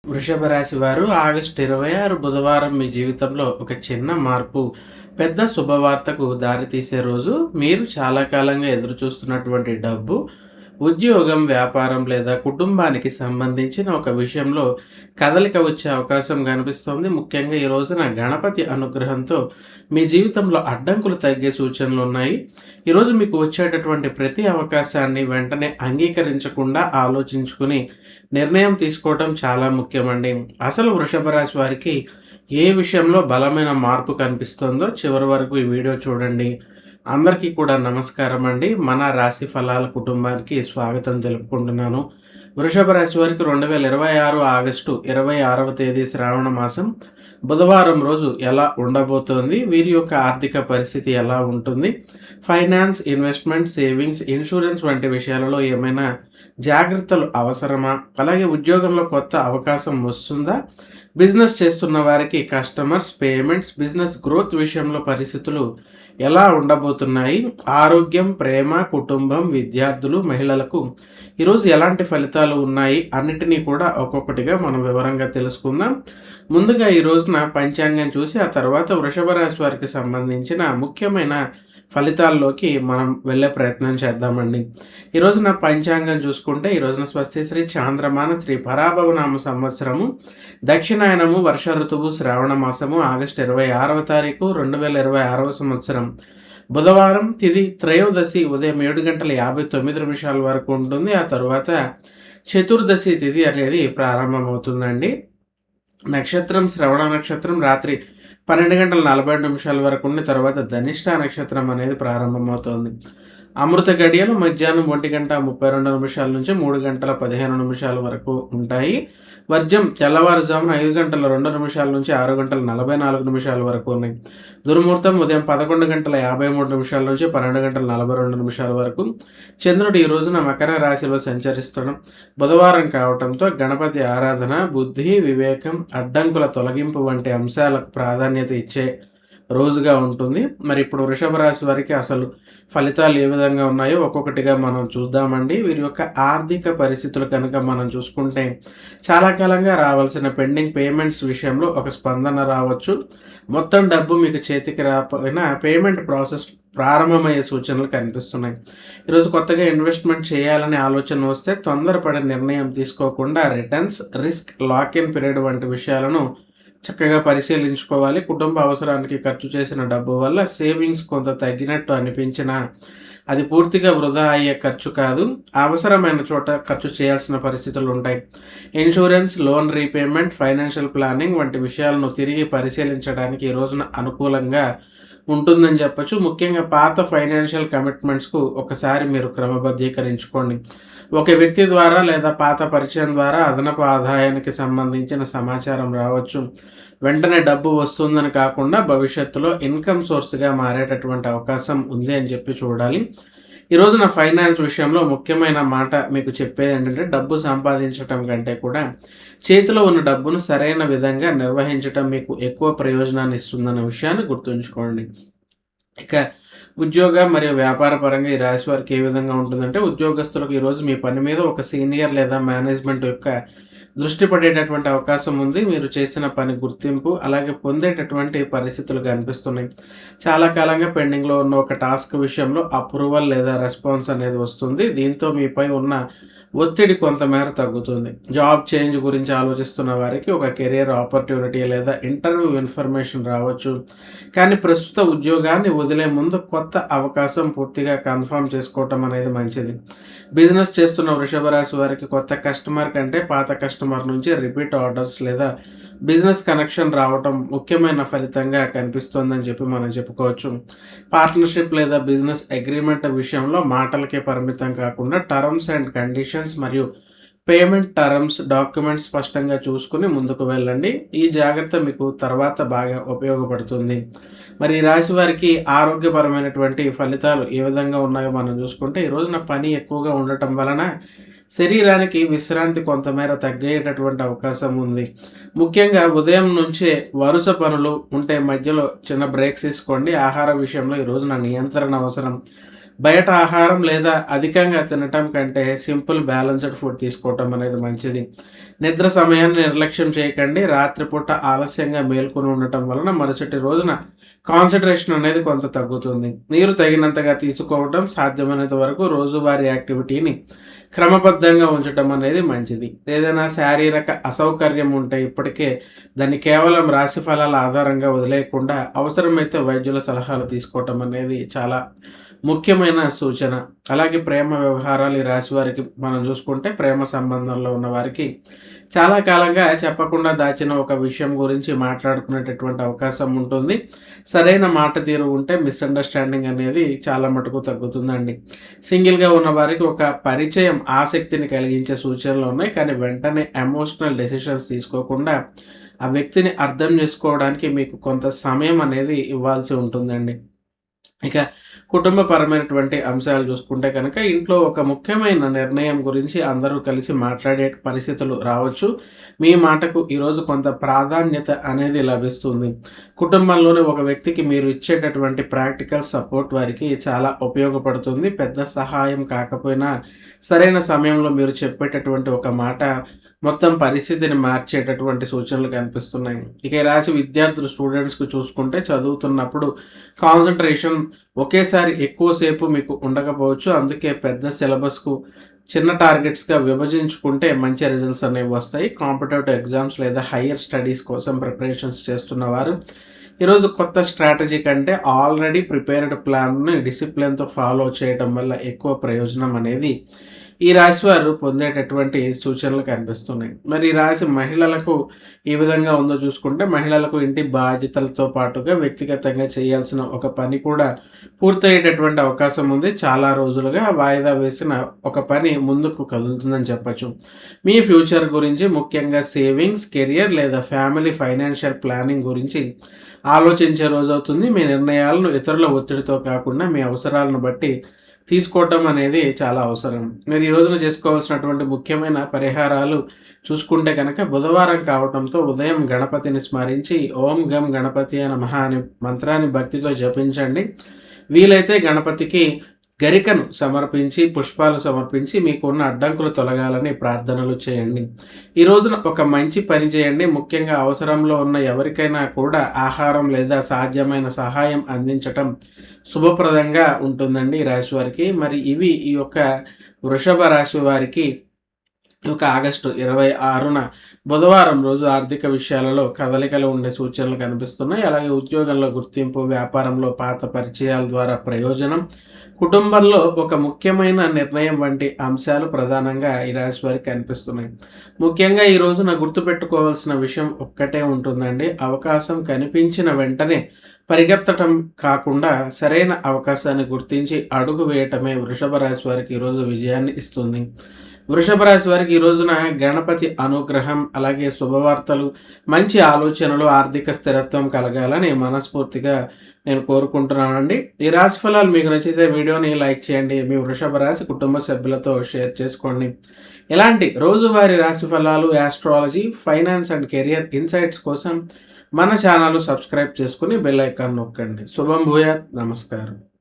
వృషభ రాశి వారు ఆగస్టు 26 బుధవారం మీ జీవితంలో ఒక చిన్న మార్పు, పెద్ద శుభవార్తకు దారితీసే రోజు. మీరు చాలా కాలంగా ఎదురు చూస్తున్నటువంటి డబ్బు, ఉద్యోగం, వ్యాపారం లేదా కుటుంబానికి సంబంధించిన ఒక విషయంలో కదలిక వచ్చే అవకాశం కనిపిస్తోంది. ముఖ్యంగా ఈ రోజున గణపతి అనుగ్రహంతో మీ జీవితంలో అడ్డంకులు తగ్గే సూచనలు ఉన్నాయి. ఈరోజు మీకు వచ్చేటటువంటి ప్రతి అవకాశాన్ని వెంటనే అంగీకరించకుండా ఆలోచించుకుని నిర్ణయం తీసుకోవటం చాలా ముఖ్యమండి. అసలు వృషభ రాశి వారికి ఏ విషయంలో బలమైన మార్పు కనిపిస్తుందో చివరి వరకు ఈ వీడియో చూడండి. అందరికీ కూడా నమస్కారం అండి. మన రాశి ఫలాల కుటుంబానికి స్వాగతం తెలుపుకుంటున్నాను. వృషభ రాశి వారికి 2026 ఆగస్టు 26వ తేదీ శ్రావణ మాసం బుధవారం రోజు ఎలా ఉండబోతోంది, వీరి యొక్క ఆర్థిక పరిస్థితి ఎలా ఉంటుంది, ఫైనాన్స్, ఇన్వెస్ట్మెంట్, సేవింగ్స్, ఇన్సూరెన్స్ వంటి విషయాలలో ఏమైనా జాగ్రత్తలు అవసరమా, అలాగే ఉద్యోగంలో కొత్త అవకాశం వస్తుందా, బిజినెస్ చేస్తున్న వారికి కస్టమర్స్, పేమెంట్స్, బిజినెస్ గ్రోత్ విషయంలో పరిస్థితులు ఎలా ఉండబోతున్నాయి, ఆరోగ్యం, ప్రేమ, కుటుంబం, విద్యార్థులు, మహిళలకు ఈరోజు ఎలాంటి ఫలితాలు ఉన్నాయి అన్నిటినీ కూడా ఒక్కొక్కటిగా మనం వివరంగా తెలుసుకుందాం. ముందుగా ఈ రోజున పంచాంగం చూసి ఆ తర్వాత వృషభ రాశి వారికి సంబంధించిన ముఖ్యమైన ఫలితాల్లోకి మనం వెళ్ళే ప్రయత్నం చేద్దామండి. ఈ రోజున పంచాంగం చూసుకుంటే ఈ రోజున స్వస్తి శ్రీ చాంద్రమాన శ్రీ పరాభవనామ సంవత్సరము దక్షిణాయనము వర్ష ఋతువు శ్రావణ మాసము ఆగస్టు 26వ తారీఖు 2026వ సంవత్సరం బుధవారం. తిథి త్రయోదశి ఉదయం 7:59 వరకు ఉంటుంది. ఆ తర్వాత చతుర్దశి తిథి అనేది ప్రారంభమవుతుందండి. నక్షత్రం శ్రవణ నక్షత్రం రాత్రి 12:47 వరకు ఉండి తర్వాత ధనిష్ట నక్షత్రం అనేది ప్రారంభమవుతుంది. అమృత గడియలు మధ్యాహ్నం 1:32 నుంచి 3:15 వరకు ఉంటాయి. వర్జం తెల్లవారుజామున 5:02 నుంచి 6:44 వరకు ఉన్నాయి. దుర్ముహూర్తం ఉదయం 11:53 నుంచి 12:42 వరకు. చంద్రుడు ఈ రోజున మకర రాశిలో సంచరిస్తడం బుధవారం కావడంతో గణపతి ఆరాధన, బుద్ధి, వివేకం, అడ్డంకుల తొలగింపు వంటి అంశాలకు ప్రాధాన్యత ఇచ్చే రోజుగా ఉంటుంది. మరి ఇప్పుడు వృషభ రాశి వారికి అసలు ఫలితాలు ఏ విధంగా ఉన్నాయో ఒక్కొక్కటిగా మనం చూద్దామండి. వీరి యొక్క ఆర్థిక పరిస్థితులు కనుక మనం చూసుకుంటే చాలా కాలంగా రావాల్సిన పెండింగ్ పేమెంట్స్ విషయంలో ఒక స్పందన రావచ్చు. మొత్తం డబ్బు మీకు చేతికి రాకపోయినా పేమెంట్ ప్రాసెస్ ప్రారంభమయ్యే సూచనలు కనిపిస్తున్నాయి. ఈరోజు కొత్తగా ఇన్వెస్ట్మెంట్ చేయాలనే ఆలోచన వస్తే తొందరపడే నిర్ణయం తీసుకోకుండా returns, risk, lock in period వంటి విషయాలను చక్కగా పరిశీలించుకోవాలి. కుటుంబ అవసరానికి ఖర్చు చేసిన డబ్బు వల్ల సేవింగ్స్ కొంత తగ్గినట్టు అనిపించినా అది పూర్తిగా వృధా అయ్యే ఖర్చు కాదు. అవసరమైన చోట ఖర్చు చేయాల్సిన పరిస్థితులు ఉంటాయి. Insurance, loan repayment, financial planning వంటి విషయాలను తిరిగి పరిశీలించడానికి ఈ రోజున అనుకూలంగా ఉంటుందని చెప్పచ్చు. ముఖ్యంగా పాత ఫైనాన్షియల్ కమిట్మెంట్స్కు ఒకసారి మీరు క్రమబద్ధీకరించుకోండి. ఒక వ్యక్తి ద్వారా లేదా పాత పరిచయం ద్వారా అదనపు ఆదాయానికి సంబంధించిన సమాచారం రావచ్చు. వెంటనే డబ్బు వస్తుందని కాకుండా భవిష్యత్తులో ఇన్కమ్ సోర్స్గా మారేటటువంటి అవకాశం ఉంది అని చెప్పి చూడాలి. ఈ రోజున ఫైనాన్స్ విషయంలో ముఖ్యమైన మాట మీకు చెప్పేది ఏంటంటే డబ్బు సంపాదించటం కంటే కూడా చేతిలో ఉన్న డబ్బును సరైన విధంగా నిర్వహించటం మీకు ఎక్కువ ప్రయోజనాన్ని ఇస్తుందన్న విషయాన్ని గుర్తుంచుకోండి. ఇక ఉద్యోగ మరియు వ్యాపార పరంగా ఈ రాశి వారికి ఏ విధంగా ఉంటుందంటే ఉద్యోగస్తులకు ఈరోజు మీ పని మీద ఒక సీనియర్ లేదా మేనేజ్మెంట్ యొక్క దృష్టి పడేటటువంటి అవకాశం ఉంది. మీరు చేసిన పని గుర్తింపు అలాగే పొందేటటువంటి పరిస్థితులు కనిపిస్తున్నాయి. చాలా కాలంగా పెండింగ్లో ఉన్న ఒక టాస్క్ విషయంలో అప్రూవల్ లేదా రెస్పాన్స్ అనేది వస్తుంది. దీంతో మీపై ఉన్న ఒత్తిడి కొంతమేర తగ్గుతుంది. జాబ్ చేంజ్ గురించి ఆలోచిస్తున్న వారికి ఒక కెరియర్ ఆపర్చునిటీ లేదా ఇంటర్వ్యూ ఇన్ఫర్మేషన్ రావచ్చు. కానీ ప్రస్తుత ఉద్యోగాన్ని వదిలే ముందు కొత్త అవకాశం పూర్తిగా కన్ఫర్మ్ చేసుకోవటం అనేది మంచిది. బిజినెస్ చేస్తున్న వృషభ రాశి వారికి కొత్త కస్టమర్ కంటే పాత కస్టమర్ నుంచి రిపీట్ ఆర్డర్స్ లేదా బిజినెస్ కనెక్షన్ రావటం ముఖ్యమైన ఫలితంగా కనిపిస్తోందని చెప్పి మనం చెప్పుకోవచ్చు. పార్ట్నర్షిప్ లేదా బిజినెస్ అగ్రిమెంట్ విషయంలో మాటలకే పరిమితం కాకుండా టర్మ్స్ అండ్ కండిషన్స్ మరియు పేమెంట్ టర్మ్స్ డాక్యుమెంట్స్ స్పష్టంగా చూసుకుని ముందుకు వెళ్ళండి. ఈ జాగ్రత్త మీకు తర్వాత బాగా ఉపయోగపడుతుంది. మరి ఈ రాశి వారికి ఆరోగ్యపరమైనటువంటి ఫలితాలు ఏ విధంగా ఉన్నాయో మనం చూసుకుంటే ఈ రోజున పని ఎక్కువగా ఉండటం వలన శరీరానికి విశ్రాంతి కొంతమేర తగ్గేటటువంటి అవకాశం ఉంది. ముఖ్యంగా ఉదయం నుంచే వరుస పనులు ఉంటే మధ్యలో చిన్న బ్రేక్స్ తీసుకోండి. ఆహార విషయంలో ఈ రోజున నియంత్రణ అవసరం. బయట ఆహారం లేదా అధికంగా తినటం కంటే సింపుల్ బ్యాలెన్స్డ్ ఫుడ్ తీసుకోవటం అనేది మంచిది. నిద్ర సమయాన్ని నిర్లక్ష్యం చేయకండి. రాత్రిపూట ఆలస్యంగా మేల్కొని ఉండటం వలన మరుసటి రోజున కాన్సంట్రేషన్ అనేది కొంత తగ్గుతుంది. నీరు తగినంతగా తీసుకోవటం, సాధ్యమైనంత వరకు రోజువారీ యాక్టివిటీని క్రమబద్ధంగా ఉంచటం అనేది మంచిది. ఏదైనా శారీరక అసౌకర్యం ఉంటే ఇప్పటికే దాన్ని కేవలం రాశి ఫలాల ఆధారంగా వదిలేయకుండా అవసరమైతే వైద్యుల సలహాలు తీసుకోవటం అనేది చాలా ముఖ్యమైన సూచన. అలాగే ప్రేమ వ్యవహారాలు ఈ రాశి వారికి మనం చూసుకుంటే ప్రేమ సంబంధంలో ఉన్న వారికి చాలా కాలంగా చెప్పకుండా దాచిన ఒక విషయం గురించి మాట్లాడుకునేటటువంటి అవకాశం ఉంటుంది. సరైన మాట తీరు ఉంటే మిస్‌అండర్‌స్టాండింగ్ అనేది చాలా మటుకు తగ్గుతుందండి. సింగిల్‌గా ఉన్న వారికి ఒక పరిచయం ఆసక్తిని కలిగించే సూచనలు ఉన్నాయి. కానీ వెంటనే ఎమోషనల్ డెసిషన్స్ తీసుకోకుండా ఆ వ్యక్తిని అర్థం చేసుకోవడానికి మీకు కొంత సమయం అనేది ఇవ్వాల్సి ఉంటుందండి. ఇక కుటుంబపరమైనటువంటి అంశాలు చూసుకుంటే కనుక ఇంట్లో ఒక ముఖ్యమైన నిర్ణయం గురించి అందరూ కలిసి మాట్లాడే పరిస్థితులు రావచ్చు. మీ మాటకు ఈరోజు కొంత ప్రాధాన్యత అనేది లభిస్తుంది. కుటుంబంలోని ఒక వ్యక్తికి మీరు ఇచ్చేటటువంటి ప్రాక్టికల్ సపోర్ట్ వారికి చాలా ఉపయోగపడుతుంది. పెద్ద సహాయం కాకపోయినా సరైన సమయంలో మీరు చెప్పేటటువంటి ఒక మాట మొత్తం పరిస్థితిని మార్చేటటువంటి సూచనలు కనిపిస్తున్నాయి. ఇక ఈ రాశి విద్యార్థులు స్టూడెంట్స్‌కి చూసుకుంటే చదువుతున్నప్పుడు కాన్సంట్రేషన్ ఒకేసారి ఎక్కువసేపు మీకు ఉండకపోవచ్చు. అందుకే పెద్ద సిలబస్‌కు చిన్న టార్గెట్స్‌గా విభజించుకుంటే మంచి రిజల్ట్స్ అనేవి వస్తాయి. కాంపిటేటివ్ ఎగ్జామ్స్ లేదా హైయర్ స్టడీస్ కోసం ప్రిపరేషన్స్ చేస్తున్నవారు ఈరోజు కొత్త స్ట్రాటజీ కంటే ఆల్రెడీ ప్రిపేర్డ్ ప్లాన్‌ని డిసిప్లిన్‌తో ఫాలో చేయటం వల్ల ఎక్కువ ప్రయోజనం అనేది ఈ రాశి వారు పొందేటటువంటి సూచనలు కనిపిస్తున్నాయి. మరి ఈ రాశి మహిళలకు ఏ విధంగా ఉందో చూసుకుంటే మహిళలకు ఇంటి బాధ్యతలతో పాటుగా వ్యక్తిగతంగా చేయాల్సిన ఒక పని కూడా పూర్తయ్యేటటువంటి అవకాశం ఉంది. చాలా రోజులుగా వాయిదా వేసిన ఒక పని ముందుకు కదులుతుందని చెప్పొచ్చు. మీ ఫ్యూచర్ గురించి ముఖ్యంగా సేవింగ్స్, కెరియర్ లేదా ఫ్యామిలీ ఫైనాన్షియల్ ప్లానింగ్ గురించి ఆలోచించే రోజవుతుంది. మీ నిర్ణయాలను ఇతరుల ఒత్తిడితో కాకుండా మీ అవసరాలను బట్టి తీసుకోవటం అనేది చాలా అవసరం. మీరు ఈ రోజున చేసుకోవాల్సినటువంటి ముఖ్యమైన పరిహారాలు చూసుకుంటే కనుక బుధవారం కావటంతో ఉదయం గణపతిని స్మరించి ఓం గం గణపతియే నమః అనే మంత్రాన్ని భక్తితో జపించండి. వీలైతే గణపతికి గరికను సమర్పించి, పుష్పాలు సమర్పించి మీకున్న అడ్డంకులు తొలగాలని ప్రార్థనలు చేయండి. ఈ రోజున ఒక మంచి పని చేయండి. ముఖ్యంగా అవసరంలో ఉన్న ఎవరికైనా కూడా ఆహారం లేదా సాధ్యమైన సహాయం అందించటం శుభప్రదంగా ఉంటుందండి ఈ రాశి వారికి. మరి ఇవి ఈ యొక్క వృషభ రాశి వారికి ఈ యొక్క ఆగస్టు 26న బుధవారం రోజు ఆర్థిక విషయాలలో కదలికలు ఉండే సూచనలు కనిపిస్తున్నాయి. అలాగే ఉద్యోగంలో గుర్తింపు, వ్యాపారంలో పాత పరిచయాల ద్వారా ప్రయోజనం, కుటుంబంలో ఒక ముఖ్యమైన నిర్ణయం వంటి అంశాలు ప్రధానంగా ఈ రాశి వారికి కనిపిస్తున్నాయి. ముఖ్యంగా ఈ రోజున గుర్తుపెట్టుకోవాల్సిన విషయం ఒక్కటే ఉంటుందండి. అవకాశం కనిపించిన వెంటనే పరిగెత్తటం కాకుండా సరైన అవకాశాన్ని గుర్తించి అడుగు వేయటమే వృషభ రాశి వారికి ఈరోజు విజయాన్ని ఇస్తుంది. వృషభ రాశి వారికి ఈ రోజున గణపతి అనుగ్రహం, అలాగే శుభవార్తలు, మంచి ఆలోచనలు, ఆర్థిక స్థిరత్వం కలగాలని మనస్ఫూర్తిగా నేను కోరుకుంటున్నానండి. ఈ రాశి ఫలాలు మీకు నచ్చితే వీడియోని లైక్ చేయండి. మీ వృషభ రాశి కుటుంబ సభ్యులతో షేర్ చేసుకోండి. ఇలాంటి రోజువారీ రాశి ఫలాలు, astrology, finance and career insights కోసం మన ఛానల్ సబ్స్క్రైబ్ చేసుకుని బెల్ ఐకాన్ నొక్కండి. శుభం భూయాత్. నమస్కారం.